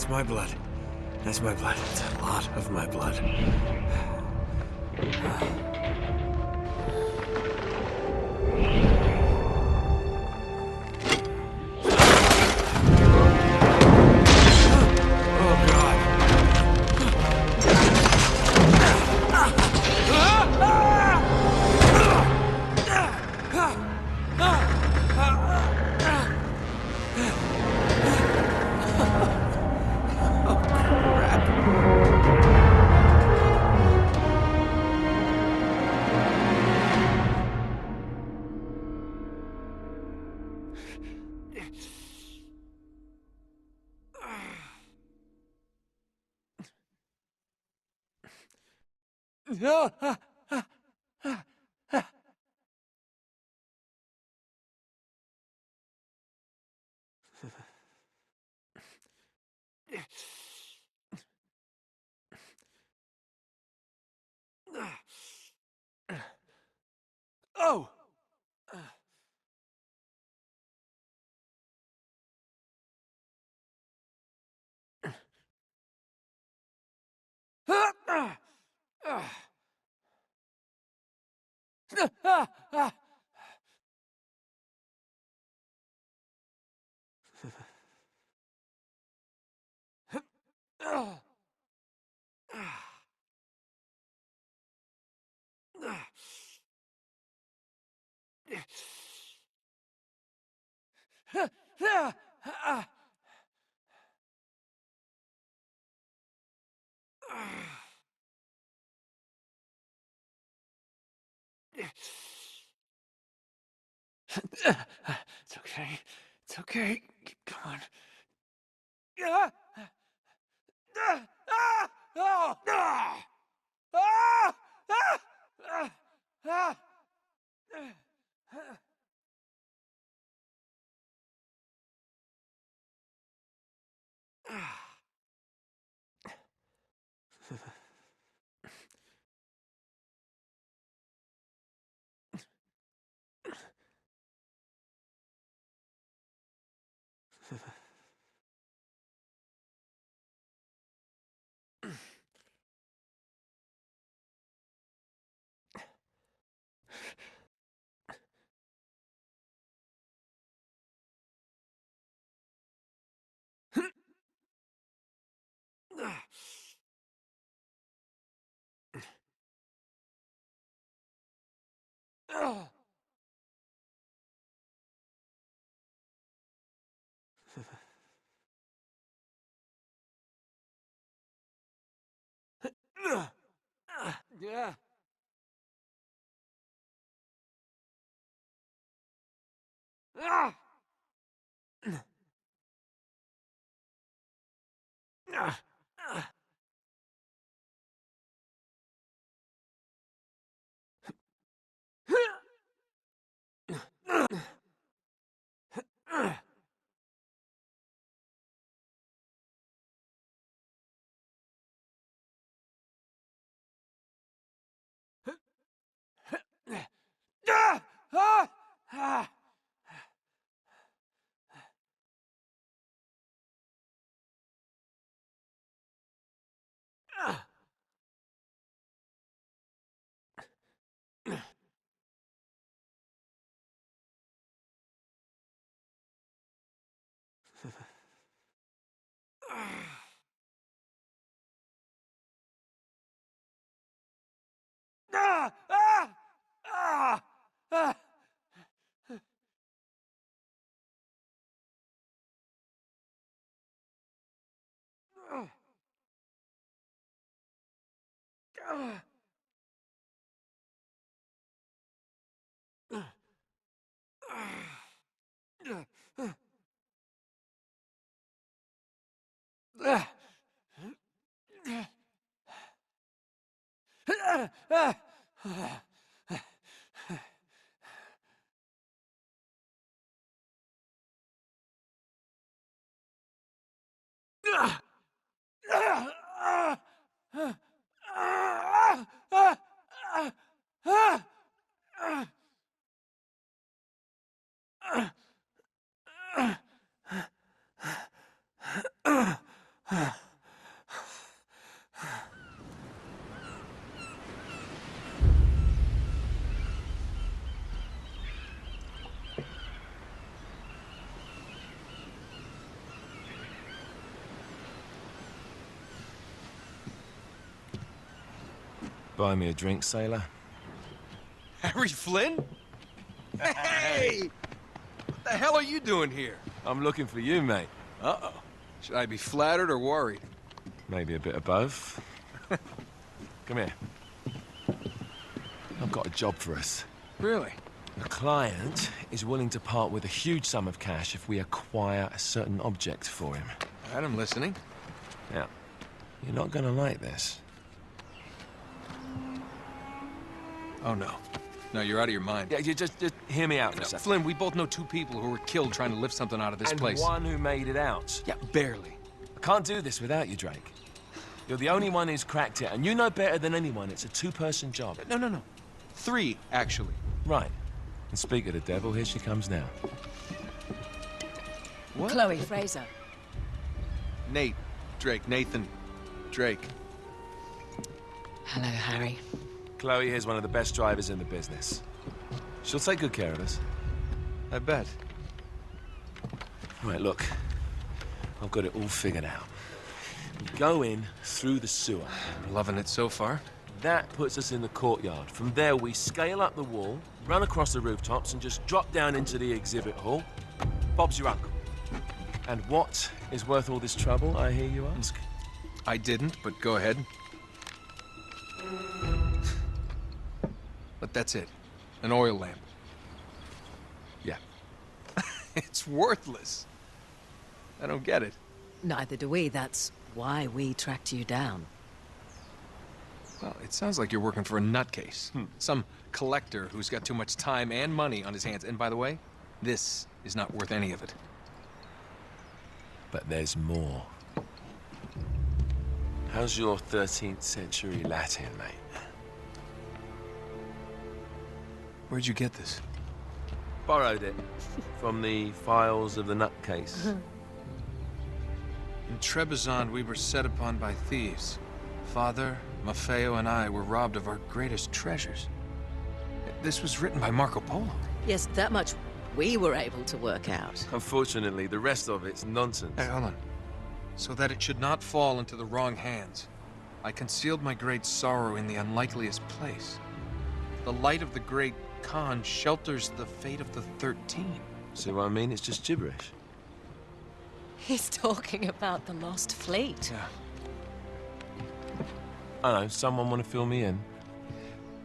That's my blood. That's my blood. It's a lot of my blood. Oh! It's okay. It's okay. Keep going. Ah! Ah! Ah! Oh! Ah! Ah! Ah! Ah! Ah! Ah! Yeah. Ah! Ah! Ah! Ah! Ah! Ah! Ah! Ah! Ah! Ah! Ah! Ah! Buy me a drink, sailor? Harry Flynn? Hey! What the hell are you doing here? I'm looking for you, mate. Uh-oh. Should I be flattered or worried? Maybe a bit of both. Come here. I've got a job for us. Really? The client is willing to part with a huge sum of cash if we acquire a certain object for him. All right, I'm listening. Now, you're not gonna like this. Oh, no. No, you're out of your mind. Yeah, you just hear me out for a No, second. Flynn, we both know two people who were killed trying to lift something out of this And place. one who made it out. Yeah, barely. I can't do this without you, Drake. You're the only one who's cracked it, and you know better than anyone it's a two-person job. No. Three, actually. Right. And speak of the devil, here she comes now. What? Chloe Fraser. Nate. Drake. Nathan. Drake. Hello, Harry. Chloe here's one of the best drivers in the business. She'll take good care of us. I bet. Right, look. I've got it all figured out. We go in through the sewer. Loving it so far. That puts us in the courtyard. From there, we scale up the wall, run across the rooftops, and just drop down into the exhibit hall. Bob's your uncle. And what is worth all this trouble, I hear you ask? I didn't, but go ahead. But that's it. An oil lamp. Yeah. It's worthless. I don't get it. Neither do we. That's why we tracked you down. Well, it sounds like you're working for a nutcase. Some collector who's got too much time and money on his hands. And by the way, this is not worth any of it. But there's more. How's your 13th century Latin, mate? Where'd you get this? Borrowed it from the files of the nutcase. In Trebizond, we were set upon by thieves. Father, Maffeo, and I were robbed of our greatest treasures. This was written by Marco Polo. Yes, that much we were able to work out. Unfortunately, the rest of it's nonsense. Hey, hold on. So that it should not fall into the wrong hands, I concealed my great sorrow in the unlikeliest place. The light of the great Khan shelters the fate of the 13. See what I mean? It's just gibberish. He's talking about the lost fleet. Yeah. I know, someone want to fill me in?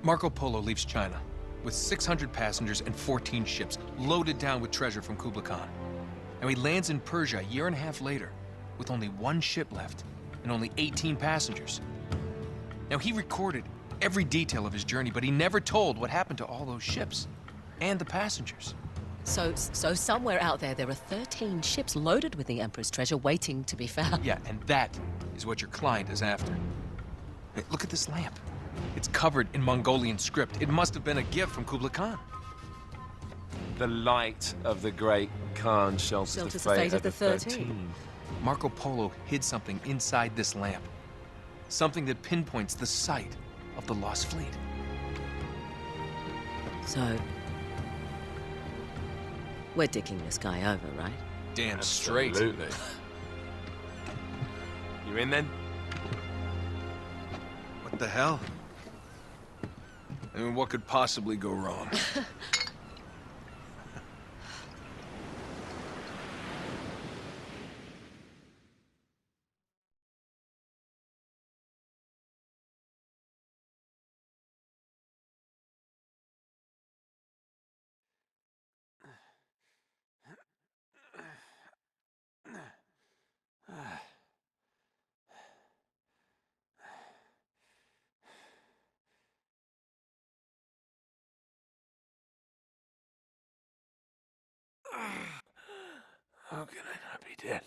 Marco Polo leaves China with 600 passengers and 14 ships loaded down with treasure from Kublai Khan. And he lands in Persia a year and a half later with only one ship left and only 18 passengers. Now, he recorded every detail of his journey, but he never told what happened to all those ships and the passengers. So somewhere out there are 13 ships loaded with the Emperor's treasure waiting to be found. Yeah, and that is what your client is after. Hey, look at this lamp. It's covered in Mongolian script. It must have been a gift from Kublai Khan. The light of the great Khan shelters the fate of the 13. Marco Polo hid something inside this lamp. Something that pinpoints the site of the lost fleet. So, we're dicking this guy over, right? Damn straight. Absolutely. You in then? What the hell? I mean, what could possibly go wrong? How can I not be dead?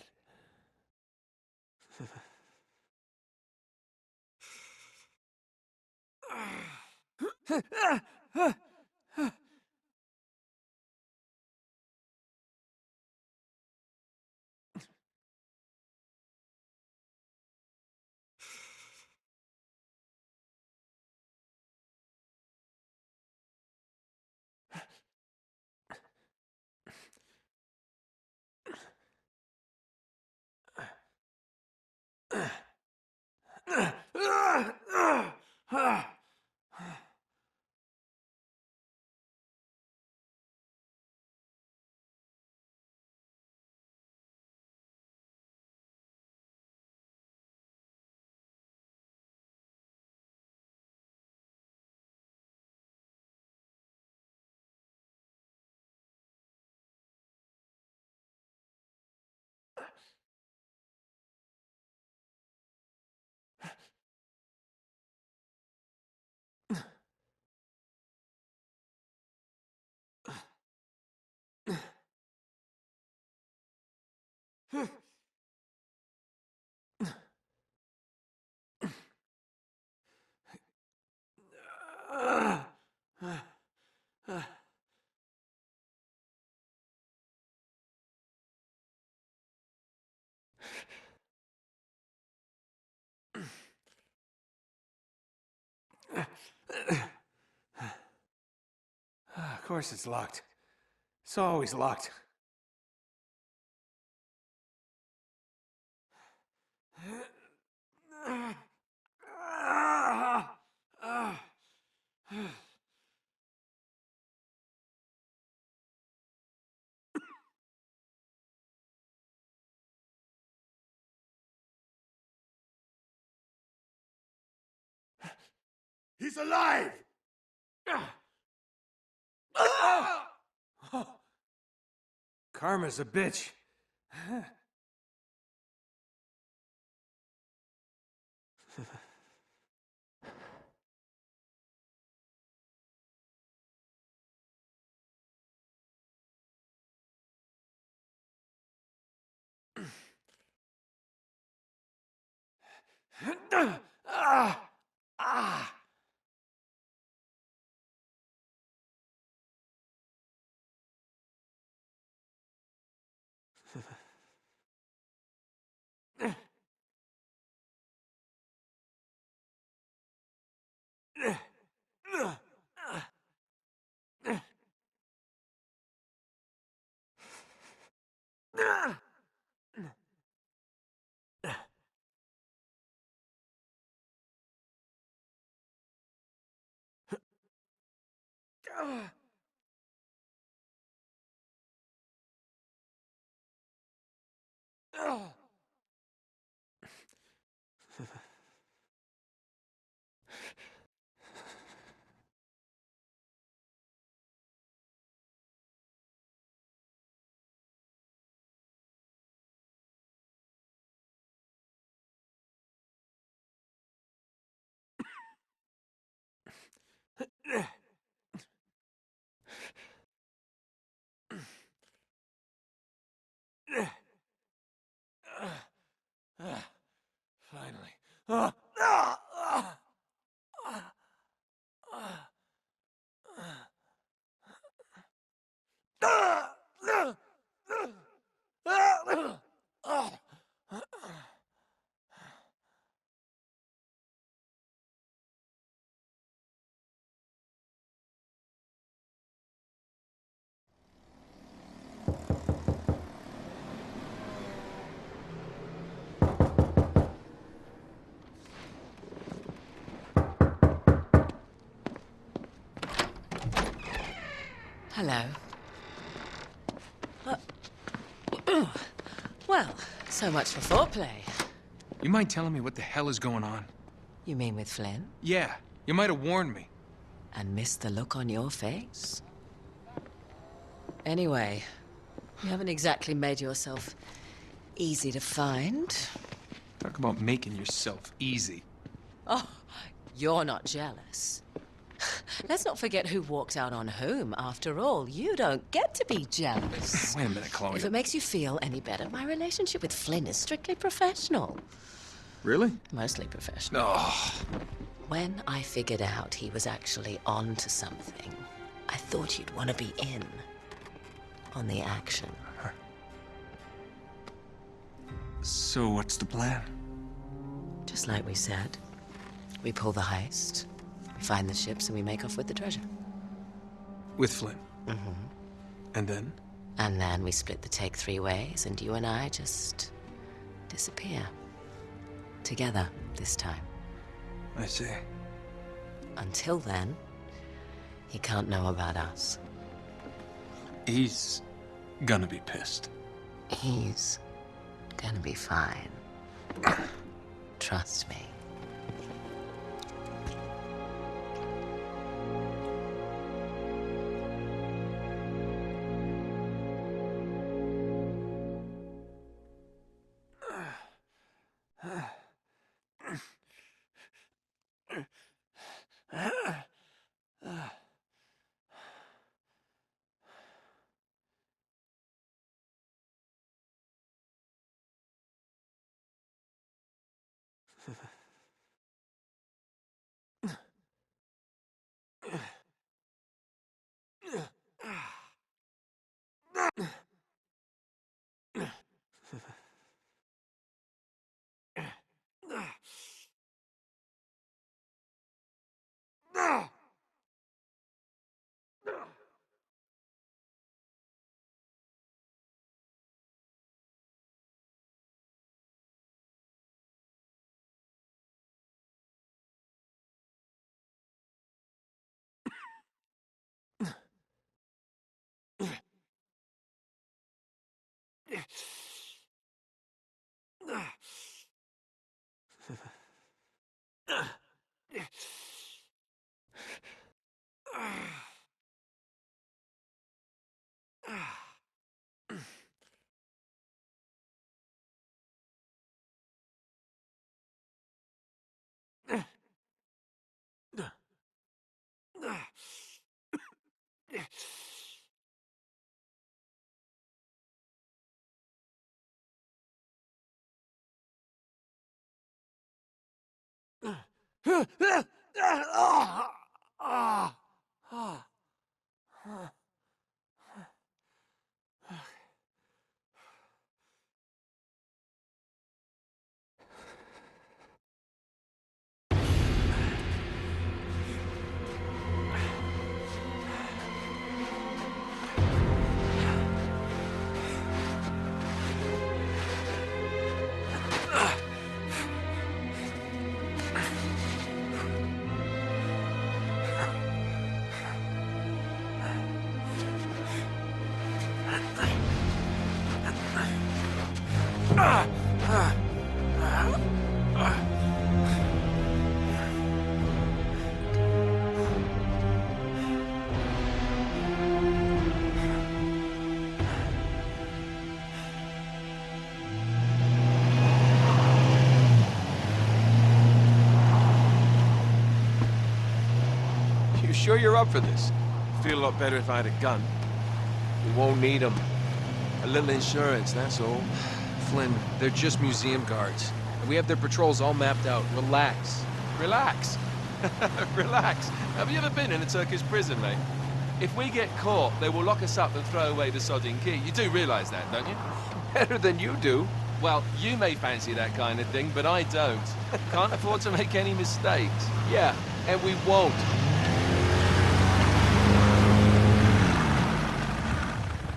Of course it's locked. It's always locked. He's alive! Karma's a bitch. Finally. Hello. Well, so much for foreplay. You mind telling me what the hell is going on? You mean with Flynn? Yeah, you might have warned me. And missed the look on your face? Anyway, you haven't exactly made yourself easy to find. Talk about making yourself easy. Oh, you're not jealous. Let's not forget who walked out on whom. After all, you don't get to be jealous. Wait a minute, Chloe. If it makes you feel any better, my relationship with Flynn is strictly professional. Really? Mostly professional. Oh, When I figured out he was actually on to something, I thought you'd want to be in on the action. so what's the plan? Just like we said, we pull the heist, we find the ships, and we make off with the treasure. With Flynn? Mm-hmm. And then? And then we split the take 3 ways, and you and I just disappear. Together, this time. I see. Until then, he can't know about us. He's gonna be pissed. He's gonna be fine. Trust me. You sure you're up for this? Feel a lot better if I had a gun. We won't need them. A little insurance, that's all. Flynn, they're just museum guards. And we have their patrols all mapped out. Relax. Relax. Relax. Have you ever been in a Turkish prison, mate? If we get caught, they will lock us up and throw away the sodding key. You do realize that, don't you? Better than you do. Well, you may fancy that kind of thing, but I don't. Can't afford to make any mistakes. Yeah, and we won't.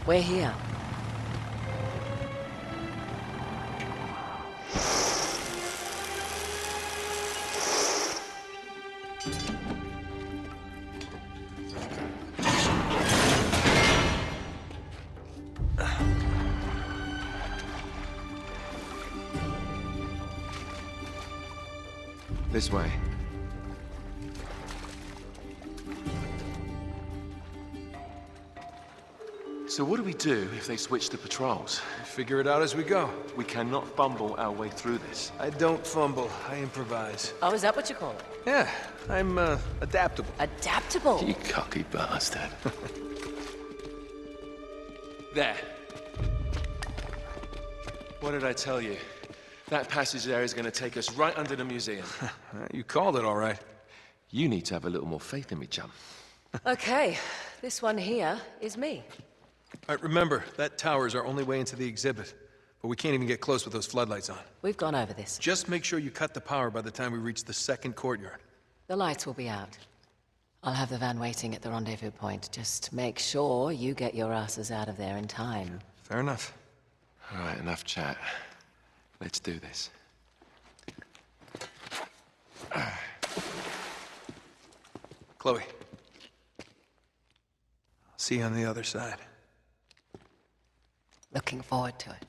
We're here. This way. So what do we do if they switch the patrols? Figure it out as we go. We cannot fumble our way through this. I don't fumble, I improvise. Oh, is that what you call it? Yeah, I'm, adaptable. Adaptable. You cocky bastard. There. What did I tell you? That passage there is going to take us right under the museum. You called it all right. You need to have a little more faith in me, chum. Okay, this one here is me. All right, remember, that tower is our only way into the exhibit. But we can't even get close with those floodlights on. We've gone over this. Just make sure you cut the power by the time we reach the second courtyard. The lights will be out. I'll have the van waiting at the rendezvous point. Just make sure you get your asses out of there in time. Fair enough. All right, enough chat. Let's do this. Chloe. I'll see you on the other side. Looking forward to it.